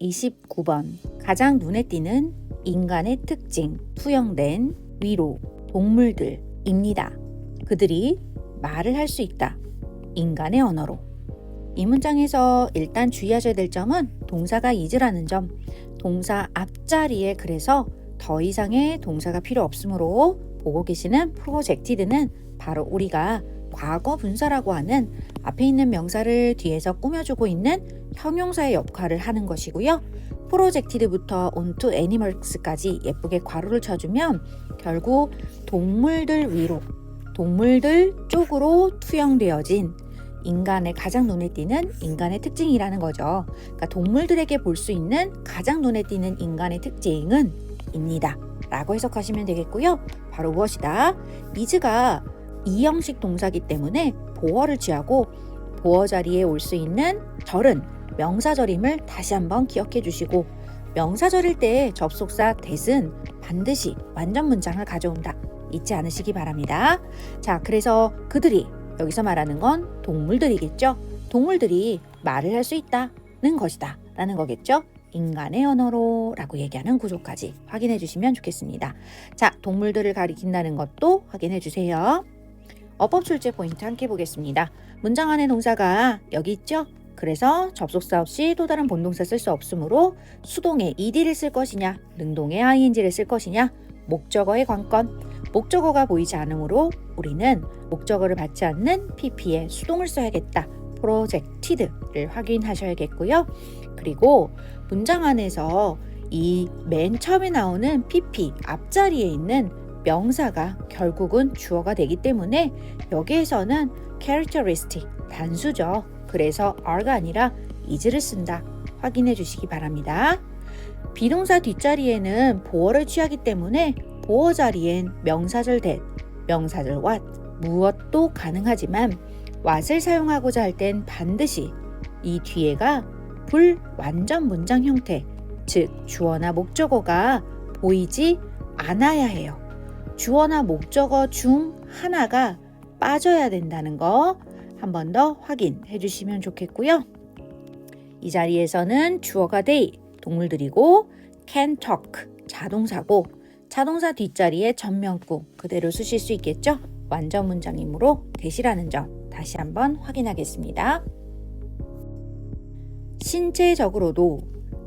29번. 가장 눈에 띄는 인간의 특징, 투영된 위로, 동물들입니다. 그들이 말을 할 수 있다. 인간의 언어로. 이 문장에서 일단 주의하셔야 될 점은 동사가 is라는 점, 동사 앞자리에 그래서 더 이상의 동사가 필요 없으므로 보고 계시는 projected는 바로 우리가 과거 분사라고 하는 앞에 있는 명사를 뒤에서 꾸며주고 있는 형용사의 역할을 하는 것이고요. projected부터 onto animals까지 예쁘게 괄호를 쳐주면 결국 동물들 위로, 동물들 쪽으로 투영되어진 인간의 가장 눈에 띄는 인간의 특징이라는 거죠. 그러니까 동물들에게 볼 수 있는 가장 눈에 띄는 인간의 특징은 입니다 라고 해석하시면 되겠고요. 바로 무엇이다? is가 이형식 동사기 때문에 보어를 취하고 보어 자리에 올 수 있는 절은 명사절임을 다시 한번 기억해 주시고, 명사절일 때 접속사 that은 반드시 완전 문장을 가져온다. 잊지 않으시기 바랍니다. 자, 그래서 그들이 여기서 말하는 건 동물들이겠죠. 동물들이 말을 할 수 있다는 것이다 라는 거겠죠. 인간의 언어로 라고 얘기하는 구조까지 확인해 주시면 좋겠습니다. 자, 동물들을 가리킨다는 것도 확인해 주세요. 어법 출제 포인트 함께 보겠습니다. 문장 안에 동사가 여기 있죠. 그래서 접속사 없이 또 다른 본동사 쓸 수 없으므로 수동의 ed를 쓸 것이냐, 능동의 ing를 쓸 것이냐, 목적어의 관건, 목적어가 보이지 않으므로 우리는 목적어를 받지 않는 pp에 수동을 써야겠다. projected를 확인하셔야겠고요. 그리고 문장 안에서 이 맨 처음에 나오는 pp 앞자리에 있는 명사가 결국은 주어가 되기 때문에 여기에서는 characteristic 단수죠. 그래서 are가 아니라 is를 쓴다. 확인해 주시기 바랍니다. 비동사 뒷자리에는 보어를 취하기 때문에 보어 자리엔 명사절 that, 명사절 what, 무엇도 가능하지만 what을 사용하고자 할 땐 반드시 이 뒤에가 불완전 문장 형태, 즉 주어나 목적어가 보이지 않아야 해요. 주어나 목적어 중 하나가 빠져야 된다는 거 한 번 더 확인해 주시면 좋겠고요. 이 자리에서는 주어가 they, 동물들이고 can talk, 자동사고 자동사 뒷자리에 전면구 그대로 쓰실 수 있겠죠? 완전 문장이므로 that이라는 점 다시 한번 확인하겠습니다. 신체적으로도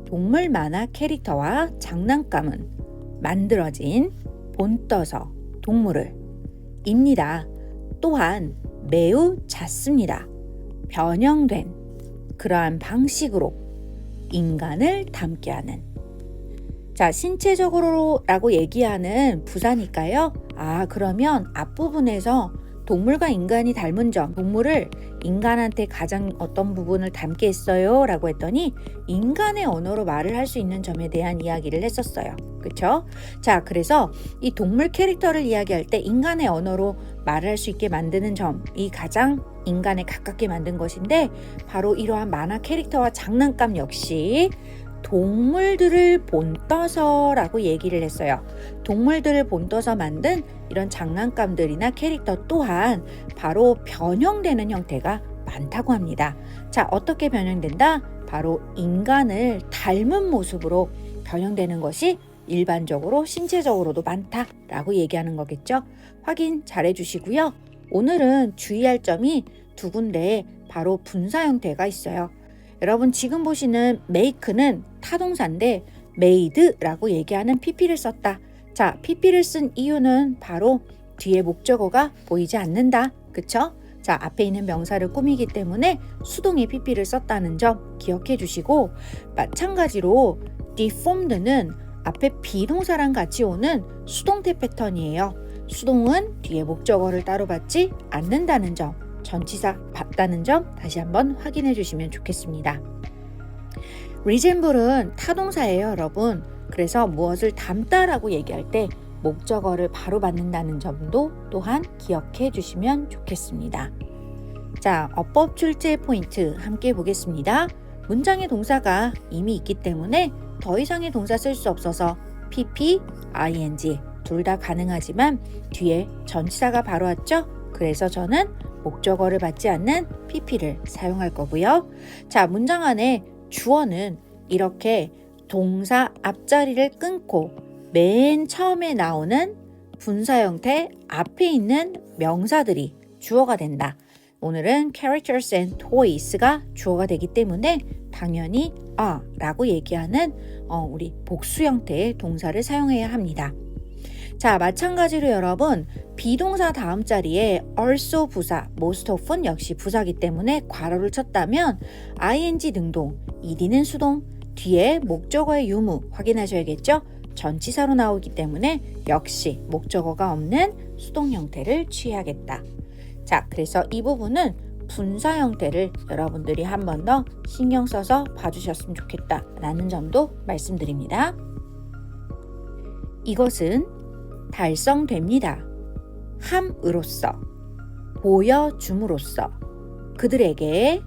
동물 만화 캐릭터와 장난감은 만들어진 본떠서 동물을 입니다. 또한 매우 잦습니다. 변형된 그러한 방식으로 인간을 닮게 하는. 자, 신체적으로 라고 얘기하는 부사니까요. 그러면 앞부분에서 동물과 인간이 닮은 점, 동물을 인간한테 가장 어떤 부분을 닮게 했어요 라고 했더니 인간의 언어로 말을 할 수 있는 점에 대한 이야기를 했었어요. 그쵸? 자, 그래서 이 동물 캐릭터를 이야기할 때 인간의 언어로 말을 할 수 있게 만드는 점이 가장 인간에 가깝게 만든 것인데, 바로 이러한 만화 캐릭터와 장난감 역시 동물들을 본떠서 라고 얘기를 했어요. 동물들을 본떠서 만든 이런 장난감들이나 캐릭터 또한 바로 변형되는 형태가 많다고 합니다. 자, 어떻게 변형된다? 바로 인간을 닮은 모습으로 변형되는 것이 일반적으로 신체적으로도 많다라고 얘기하는 거겠죠. 확인 잘 해주시고요. 오늘은 주의할 점이 두 군데 바로 분사 형태가 있어요. 여러분 지금 보시는 make는 타동사인데 made라고 얘기하는 pp를 썼다. 자, pp를 쓴 이유는 바로 뒤에 목적어가 보이지 않는다. 그쵸? 자, 앞에 있는 명사를 꾸미기 때문에 수동의 pp를 썼다는 점 기억해 주시고, 마찬가지로 deformed는 앞에 비동사랑 같이 오는 수동태 패턴이에요. 수동은 뒤에 목적어를 따로 받지 않는다는 점, 전치사 받다는 점 다시 한번 확인해 주시면 좋겠습니다. resemble은 타동사예요, 여러분. 그래서 무엇을 닮다라고 얘기할 때 목적어를 바로 받는다는 점도 또한 기억해 주시면 좋겠습니다. 자, 어법 출제 포인트 함께 보겠습니다. 문장의 동사가 이미 있기 때문에 더 이상의 동사 쓸 수 없어서 pp, ing 둘 다 가능하지만 뒤에 전치사가 바로 왔죠? 그래서 저는 목적어를 받지 않는 pp를 사용할 거고요. 자, 문장 안에 주어는 이렇게 동사 앞자리를 끊고 맨 처음에 나오는 분사 형태 앞에 있는 명사들이 주어가 된다. 오늘은 characters and toys가 주어가 되기 때문에 당연히 라고 얘기하는 우리 복수 형태의 동사를 사용해야 합니다. 자, 마찬가지로 여러분 비동사 다음 자리에 also 부사, most often 역시 부사기 때문에 괄호를 쳤다면 ing 능동, ed는 수동, 뒤에 목적어의 유무 확인하셔야겠죠? 전치사로 나오기 때문에 역시 목적어가 없는 수동 형태를 취해야겠다. 자, 그래서 이 부분은 분사 형태를 여러분들이 한 번 더 신경 써서 봐주셨으면 좋겠다라는 점도 말씀드립니다. 이것은 달성됩니다. 함으로써, 보여줌으로써 그들에게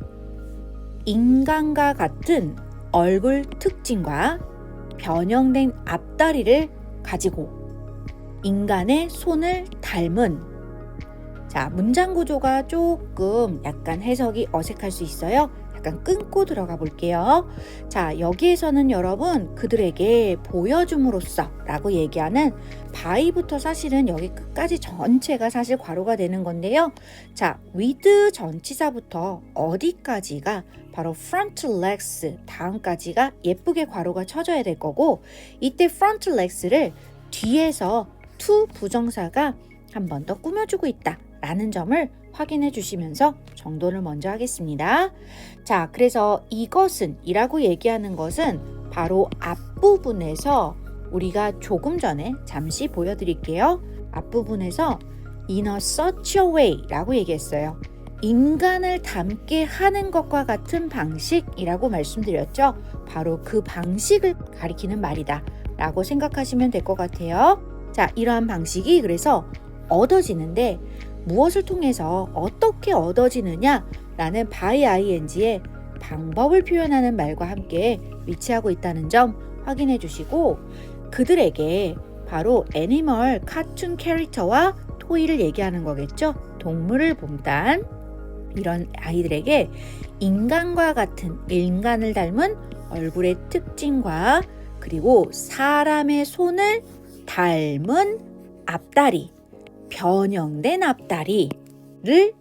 인간과 같은 얼굴 특징과 변형된 앞다리를 가지고 인간의 손을 닮은 자, 문장 구조가 조금 약간 해석이 어색할 수 있어요. 약간 끊고 들어가 볼게요. 자, 여기에서는 여러분 그들에게 보여줌으로써 라고 얘기하는 by부터 사실은 여기 끝까지 전체가 사실 괄호가 되는 건데요. 자, with 전치사부터 어디까지가 바로 front legs 다음까지가 예쁘게 괄호가 쳐져야 될 거고 이때 front legs를 뒤에서 to 부정사가 한 번 더 꾸며주고 있다 라는 점을 확인해 주시면서 정돈을 먼저 하겠습니다. 자, 그래서 이것은 이라고 얘기하는 것은 바로 앞부분에서 우리가 조금 전에 잠시 보여드릴게요. 앞부분에서 in a such a way 라고 얘기했어요. 인간을 닮게 하는 것과 같은 방식이라고 말씀드렸죠. 바로 그 방식을 가리키는 말이다 라고 생각하시면 될 것 같아요. 자, 이러한 방식이 그래서 얻어지는데 무엇을 통해서 어떻게 얻어지느냐 라는 by ing의 방법을 표현하는 말과 함께 위치하고 있다는 점 확인해 주시고 그들에게 바로 애니멀 카툰 캐릭터와 토이를 얘기하는 거겠죠. 동물을 본단 이런 아이들에게 인간과 같은 인간을 닮은 얼굴의 특징과 그리고 사람의 손을 닮은 앞다리 변형된 앞다리를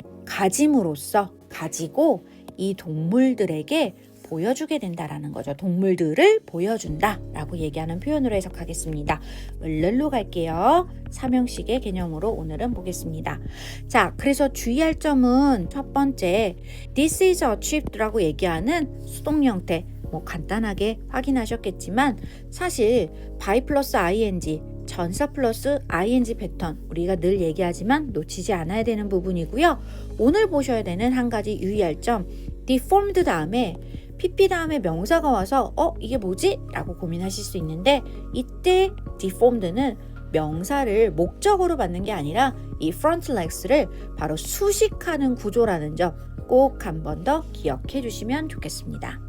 가지고 이 동물들에게 보여주게 된다라는 거죠. 동물들을 보여준다 라고 얘기하는 표현으로 해석하겠습니다. 을를로 갈게요. 삼형식의 개념으로 오늘은 보겠습니다. 자, 그래서 주의할 점은 첫 번째 this is achieved 라고 얘기하는 수동 형태 간단하게 확인하셨겠지만 사실 by 플러스 ing 전사 플러스 ing 패턴 우리가 늘 얘기하지만 놓치지 않아야 되는 부분이고요. 오늘 보셔야 되는 한 가지 유의할 점 deformed 다음에 pp 다음에 명사가 와서 이게 뭐지? 라고 고민하실 수 있는데 이때 deformed는 명사를 목적으로 받는 게 아니라 이 front legs를 바로 수식하는 구조라는 점 꼭 한 번 더 기억해 주시면 좋겠습니다.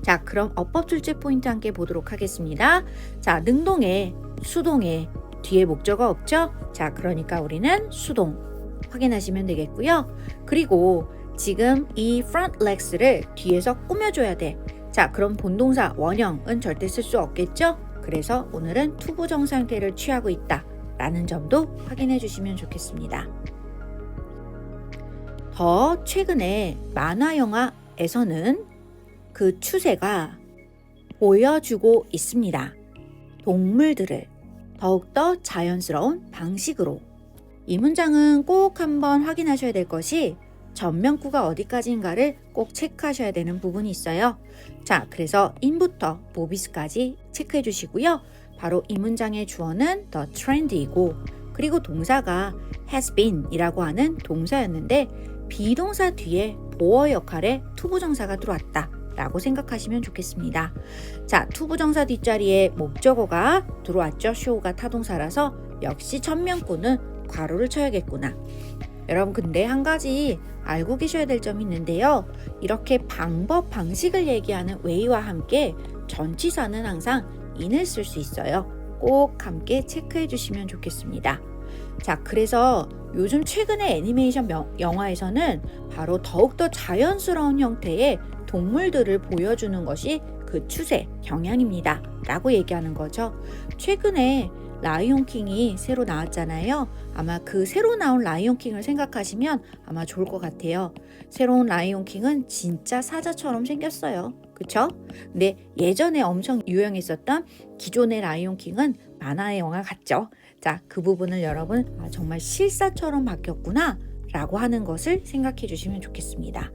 자, 그럼 어법 출제 포인트 함께 보도록 하겠습니다. 자, 능동에 수동에 뒤에 목적어 없죠? 자, 그러니까 우리는 수동 확인하시면 되겠고요. 그리고 지금 이 front legs를 뒤에서 꾸며줘야 돼. 자, 그럼 본동사 원형은 절대 쓸 수 없겠죠? 그래서 오늘은 투부정사 형태를 취하고 있다 라는 점도 확인해 주시면 좋겠습니다. 더 최근에 만화 영화에서는 그 추세가 보여주고 있습니다. 동물들을 더욱더 자연스러운 방식으로. 이 문장은 꼭 한번 확인하셔야 될 것이 전면구가 어디까지인가를 꼭 체크하셔야 되는 부분이 있어요. 자, 그래서 in부터 보비스까지 체크해 주시고요. 바로 이 문장의 주어는 the trend이고 그리고 동사가 has been 이라고 하는 동사였는데 비동사 뒤에 보어 역할의 투부정사가 들어왔다 라고 생각하시면 좋겠습니다. 자, 투부정사 뒷자리에 목적어가 들어왔죠. show가 타동사라서 역시 전면구는 괄호를 쳐야겠구나. 여러분 근데 한 가지 알고 계셔야 될 점이 있는데요. 이렇게 방식을 얘기하는 way와 함께 전치사는 항상 in을 쓸 수 있어요. 꼭 함께 체크해 주시면 좋겠습니다. 자, 그래서 요즘 최근의 애니메이션 영화에서는 바로 더욱더 자연스러운 형태의 동물들을 보여주는 것이 그 그 추세, 경향입니다 라고 얘기하는 거죠. 최근에 라이온킹이 새로 나왔잖아요. 아마 그 새로 나온 라이온킹을 생각하시면 아마 좋을 것 같아요. 새로운 라이온킹은 진짜 사자처럼 생겼어요. 그쵸? 근데 예전에 엄청 유행했었던 기존의 라이온킹은 만화의 영화 같죠? 자, 그 부분을 여러분 정말 실사처럼 바뀌었구나 라고 하는 것을 생각해 주시면 좋겠습니다.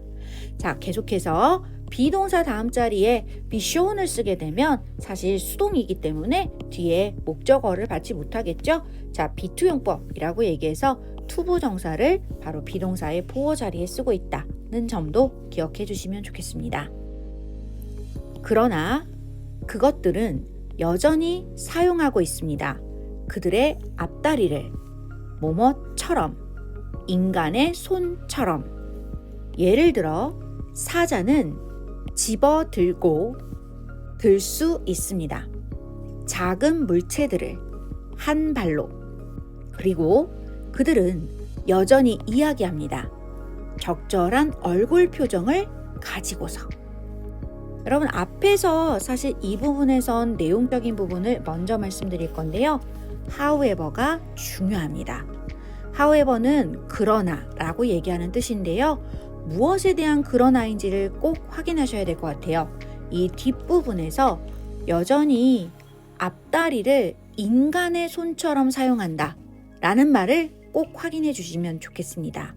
자, 계속해서 비동사 다음 자리에 be shown을 쓰게 되면 사실 수동이기 때문에 뒤에 목적어를 받지 못하겠죠. 자, 비투용법이라고 얘기해서 투부정사를 바로 비동사의 보어 자리에 쓰고 있다는 점도 기억해 주시면 좋겠습니다. 그러나 그것들은 여전히 사용하고 있습니다. 그들의 앞다리를 뭐뭐처럼, 인간의 손처럼. 예를 들어 사자는 집어들고 들 수 있습니다. 작은 물체들을 한 발로. 그리고 그들은 여전히 이야기합니다. 적절한 얼굴 표정을 가지고서. 여러분, 앞에서 사실 이 부분에선 내용적인 부분을 먼저 말씀드릴 건데요. however가 중요합니다. however는 그러나 라고 얘기하는 뜻인데요. 무엇에 대한 그러나인지를 꼭 확인하셔야 될 것 같아요. 이 뒷부분에서 여전히 앞다리를 인간의 손처럼 사용한다 라는 말을 꼭 확인해 주시면 좋겠습니다.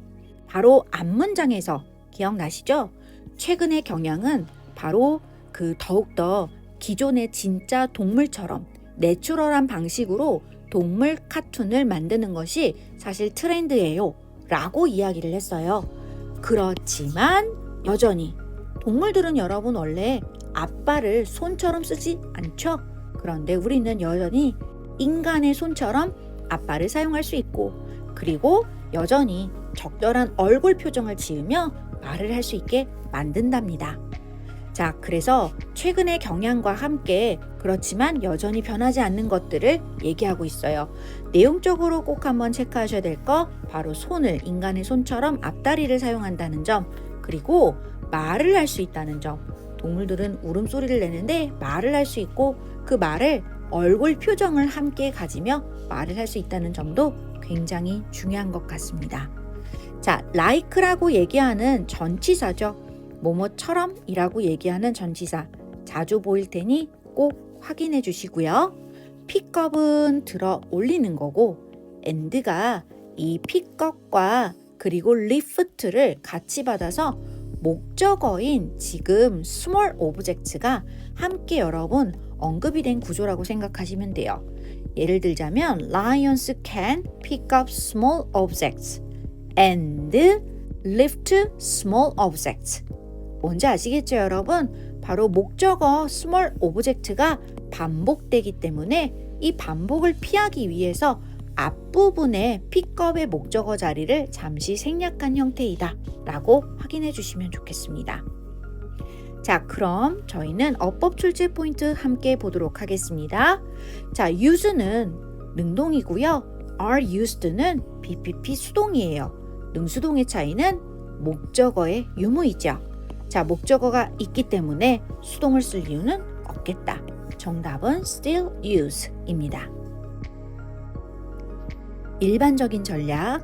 바로 앞문장에서 기억나시죠? 최근의 경향은 바로 그 더욱더 기존의 진짜 동물처럼 내추럴한 방식으로 동물 카툰을 만드는 것이 사실 트렌드예요 라고 이야기를 했어요. 그렇지만 여전히 동물들은 여러분 원래 앞발을 손처럼 쓰지 않죠? 그런데 우리는 여전히 인간의 손처럼 앞발을 사용할 수 있고, 그리고 여전히 적절한 얼굴 표정을 지으며 말을 할 수 있게 만든답니다. 자, 그래서 최근의 경향과 함께 그렇지만 여전히 변하지 않는 것들을 얘기하고 있어요. 내용적으로 꼭 한번 체크하셔야 될 거 바로 손을 인간의 손처럼 앞다리를 사용한다는 점, 그리고 말을 할 수 있다는 점. 동물들은 울음소리를 내는데 말을 할 수 있고 그 말을 얼굴 표정을 함께 가지며 말을 할 수 있다는 점도 굉장히 중요한 것 같습니다. 자, like라고 얘기하는 전치사죠. 뭐뭐처럼 이라고 얘기하는 전치사 자주 보일 테니 꼭 확인해 주시고요. pickup은 들어 올리는 거고 and가 이 pickup과 그리고 lift를 같이 받아서 목적어인 지금 small objects가 함께 여러분 언급이 된 구조라고 생각하시면 돼요. 예를 들자면 lions can pick up small objects and lift small objects. 뭔지 아시겠죠, 여러분? 바로 목적어 small object가 반복되기 때문에 이 반복을 피하기 위해서 앞부분에 pickup의 목적어 자리를 잠시 생략한 형태이다 라고 확인해 주시면 좋겠습니다. 자, 그럼 저희는 어법 출제 포인트 함께 보도록 하겠습니다. 자, use는 능동이고요. are used는 BPP 수동이에요. 능수동의 차이는 목적어의 유무이죠. 자, 목적어가 있기 때문에 수동을 쓸 이유는 없겠다. 정답은 still use입니다. 일반적인 전략,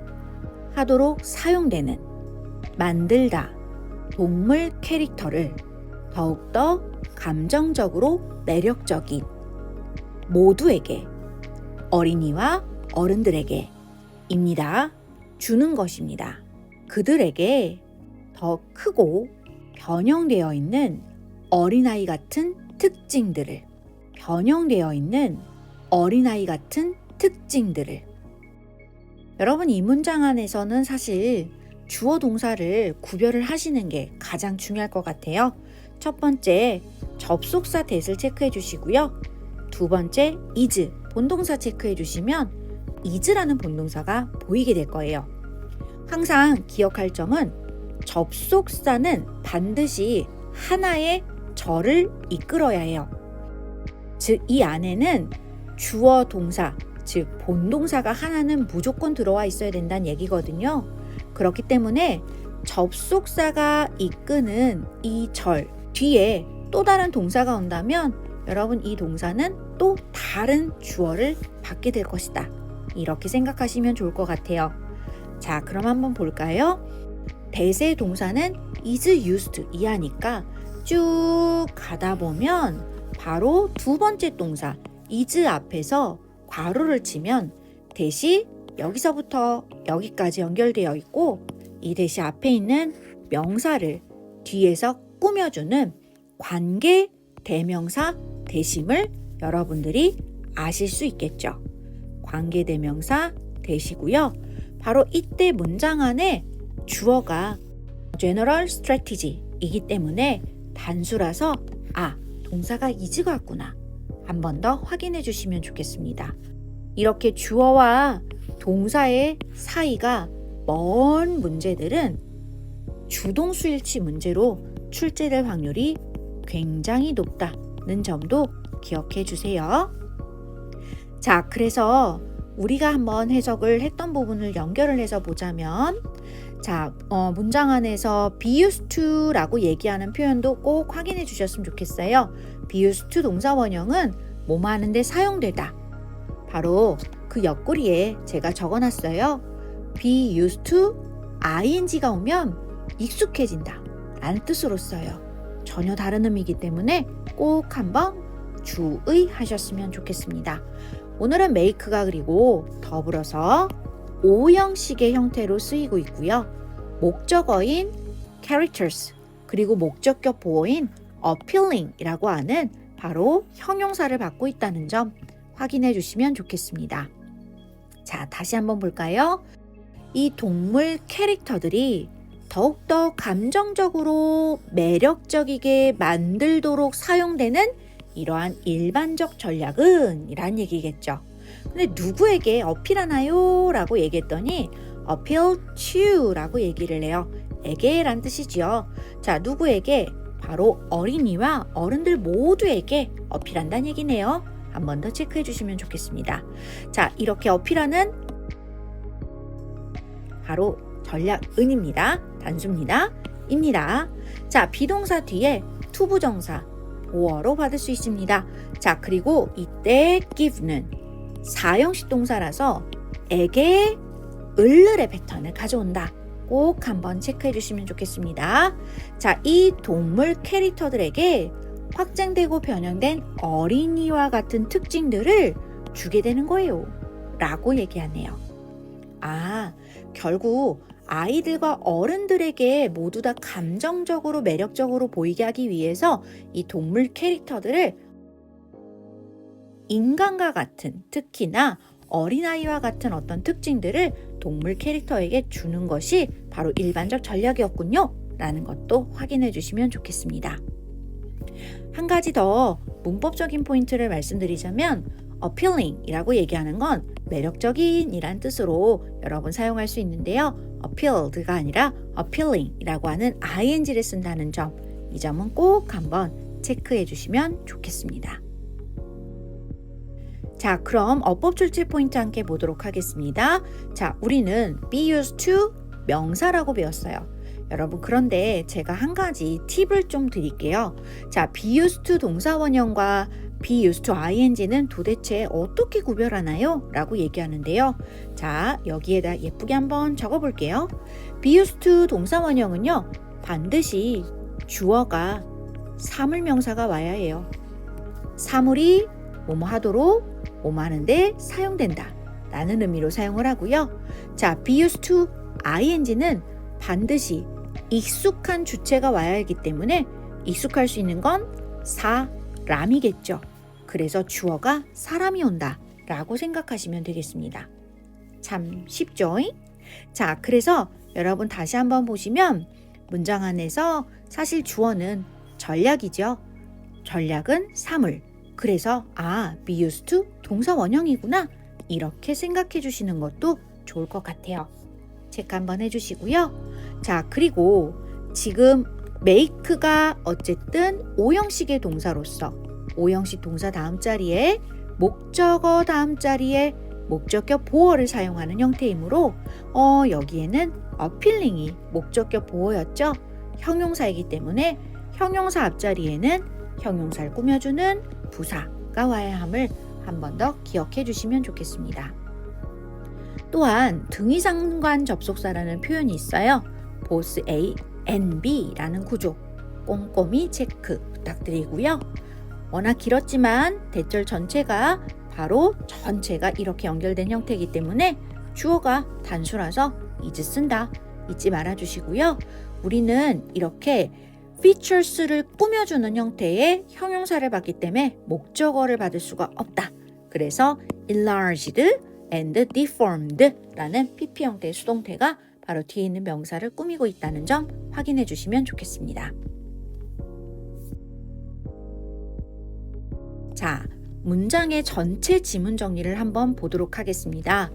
하도록 사용되는, 만들다, 동물 캐릭터를 더욱더 감정적으로 매력적인, 모두에게, 어린이와 어른들에게 입니다. 주는 것입니다. 그들에게 더 크고 변형되어 있는 어린아이 같은 특징들을, 변형되어 있는 어린아이 같은 특징들을. 여러분, 이 문장 안에서는 사실 주어 동사를 구별을 하시는 게 가장 중요할 것 같아요. 첫 번째, 접속사 that을 체크해 주시고요. 두 번째, is, 본동사 체크해 주시면 is라는 본동사가 보이게 될 거예요. 항상 기억할 점은 접속사는 반드시 하나의 절을 이끌어야 해요. 즉, 이 안에는 주어 동사, 즉 본동사가 하나는 무조건 들어와 있어야 된다는 얘기거든요. 그렇기 때문에 접속사가 이끄는 이 절 뒤에 또 다른 동사가 온다면 여러분 이 동사는 또 다른 주어를 받게 될 것이다. 이렇게 생각하시면 좋을 것 같아요. 자, 그럼 한번 볼까요? 대세 동사는 is used 이하니까 쭉 가다 보면 바로 두 번째 동사 is 앞에서 괄호를 치면 대시 여기서부터 여기까지 연결되어 있고 이 대시 앞에 있는 명사를 뒤에서 꾸며주는 관계 대명사 대심을 여러분들이 아실 수 있겠죠. 관계 대명사 대시고요. 바로 이때 문장 안에 주어가 general strategy 이기 때문에 단수라서 동사가 is가 왔구나. 한 번 더 확인해 주시면 좋겠습니다. 이렇게 주어와 동사의 사이가 먼 문제들은 주동수일치 문제로 출제될 확률이 굉장히 높다는 점도 기억해 주세요. 자, 그래서 우리가 한번 해석을 했던 부분을 연결을 해서 보자면 자, 문장 안에서 be used to라고 얘기하는 표현도 꼭 확인해 주셨으면 좋겠어요. be used to 동사 원형은 뭐뭐 하는데 사용되다. 바로 그 옆구리에 제가 적어놨어요. be used to ing가 오면 익숙해진다 라는 뜻으로 써요. 전혀 다른 의미이기 때문에 꼭 한번 주의하셨으면 좋겠습니다. 오늘은 make가 그리고 더불어서 오형식의 형태로 쓰이고 있고요. 목적어인 characters 그리고 목적격 보어인 appealing이라고 하는 바로 형용사를 받고 있다는 점 확인해 주시면 좋겠습니다. 자, 다시 한번 볼까요? 이 동물 캐릭터들이 더욱더 감정적으로 매력적이게 만들도록 사용되는 이러한 일반적 전략은 이란 얘기겠죠. 근데 누구에게 어필하나요? 라고 얘기했더니 appeal to 라고 얘기를 해요. 에게 란 뜻이지요. 자, 누구에게? 바로 어린이와 어른들 모두에게 어필한다는 얘기네요. 한 번 더 체크해 주시면 좋겠습니다. 자, 이렇게 어필하는 바로 전략은입니다. 단수입니다. 입니다. 자, 비동사 뒤에 투부정사 보어로 받을 수 있습니다. 자, 그리고 이때 give는 사형식 동사라서 에게 을을의 패턴을 가져온다. 꼭 한번 체크해 주시면 좋겠습니다. 자, 이 동물 캐릭터들에게 확장되고 변형된 어린이와 같은 특징들을 주게 되는 거예요. 라고 얘기하네요. 결국 아이들과 어른들에게 모두 다 감정적으로 매력적으로 보이게 하기 위해서 이 동물 캐릭터들을 인간과 같은 특히나 어린아이와 같은 어떤 특징들을 동물 캐릭터에게 주는 것이 바로 일반적 전략이었군요. 라는 것도 확인해 주시면 좋겠습니다. 한 가지 더 문법적인 포인트를 말씀드리자면 appealing 이라고 얘기하는 건 매력적인 이란 뜻으로 여러분 사용할 수 있는데요. appealed가 아니라 appealing 이라고 하는 ing를 쓴다는 점, 이 점은 꼭 한번 체크해 주시면 좋겠습니다. 자, 그럼 어법 출제 포인트 함께 보도록 하겠습니다. 자, 우리는 be used to 명사라고 배웠어요. 여러분, 그런데 제가 한 가지 팁을 좀 드릴게요. 자, be used to 동사 원형과 be used to ing는 도대체 어떻게 구별하나요? 라고 얘기하는데요. 자, 여기에다 예쁘게 한번 적어볼게요. be used to 동사 원형은요, 반드시 주어가 사물명사가 와야 해요. 사물이 뭐뭐 하도록 뭐뭐 하는데 사용된다 라는 의미로 사용을 하고요. 자, be used to ing는 반드시 익숙한 주체가 와야 하기 때문에 익숙할 수 있는 건 사람이겠죠. 그래서 주어가 사람이 온다 라고 생각하시면 되겠습니다. 참 쉽죠? 자, 그래서 여러분 다시 한번 보시면 문장 안에서 사실 주어는 전략이죠. 전략은 사물. 그래서 be used to 동사 원형이구나 이렇게 생각해 주시는 것도 좋을 것 같아요. 체크 한번 해주시고요. 자, 그리고 지금 make가 어쨌든 오형식의 동사로서 오형식 동사 다음 자리에 목적어 다음 자리에 목적격 보어를 사용하는 형태이므로 여기에는 appealing이 목적격 보어였죠. 형용사이기 때문에 형용사 앞자리에는 형용사를 꾸며주는 부사가 와야 함을 한 번 더 기억해 주시면 좋겠습니다. 또한 등위상관 접속사라는 표현이 있어요. 보스 A and B라는 구조 꼼꼼히 체크 부탁드리고요. 워낙 길었지만 대절 전체가 바로 전체가 이렇게 연결된 형태이기 때문에 주어가 단수라서 is 쓴다 잊지 말아주시고요. 우리는 이렇게 features를 꾸며주는 형태의 형용사를 받기 때문에 목적어를 받을 수가 없다. 그래서 enlarged and deformed 라는 PP 형태의 수동태가 바로 뒤에 있는 명사를 꾸미고 있다는 점 확인해 주시면 좋겠습니다. 자, 문장의 전체 지문 정리를 한번 보도록 하겠습니다.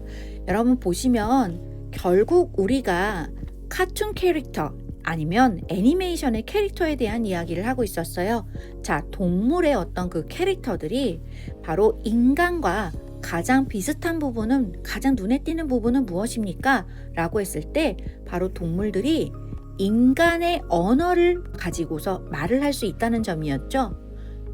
여러분 보시면 결국 우리가 카툰 캐릭터 아니면 애니메이션의 캐릭터에 대한 이야기를 하고 있었어요. 자, 동물의 어떤 그 캐릭터들이 바로 인간과 가장 비슷한 부분은, 가장 눈에 띄는 부분은 무엇입니까? 라고 했을 때 바로 동물들이 인간의 언어를 가지고서 말을 할 수 있다는 점이었죠.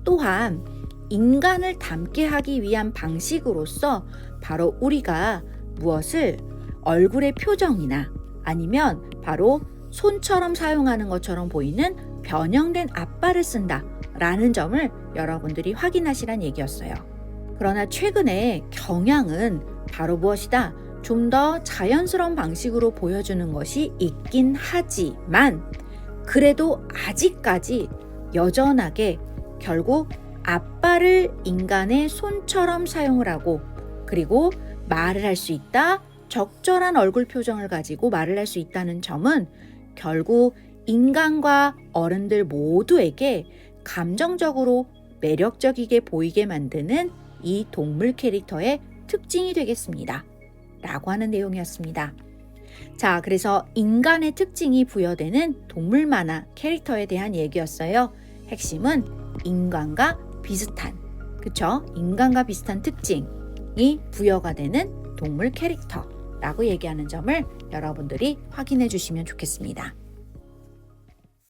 또한 인간을 닮게 하기 위한 방식으로서 바로 우리가 무엇을 얼굴의 표정이나 아니면 바로 손처럼 사용하는 것처럼 보이는 변형된 앞발을 쓴다 라는 점을 여러분들이 확인하시란 얘기였어요. 그러나 최근에 경향은 바로 무엇이다? 좀 더 자연스러운 방식으로 보여주는 것이 있긴 하지만 그래도 아직까지 여전하게 결국 앞발을 인간의 손처럼 사용을 하고 그리고 말을 할 수 있다, 적절한 얼굴 표정을 가지고 말을 할 수 있다는 점은 결국 인간과 어른들 모두에게 감정적으로 매력적이게 보이게 만드는 이 동물 캐릭터의 특징이 되겠습니다. 라고 하는 내용이었습니다. 자, 그래서 인간의 특징이 부여되는 동물 만화 캐릭터에 대한 얘기였어요. 핵심은 인간과 비슷한, 그쵸? 인간과 비슷한 특징이 부여가 되는 동물 캐릭터라고 얘기하는 점을 여러분들이 확인해 주시면 좋겠습니다.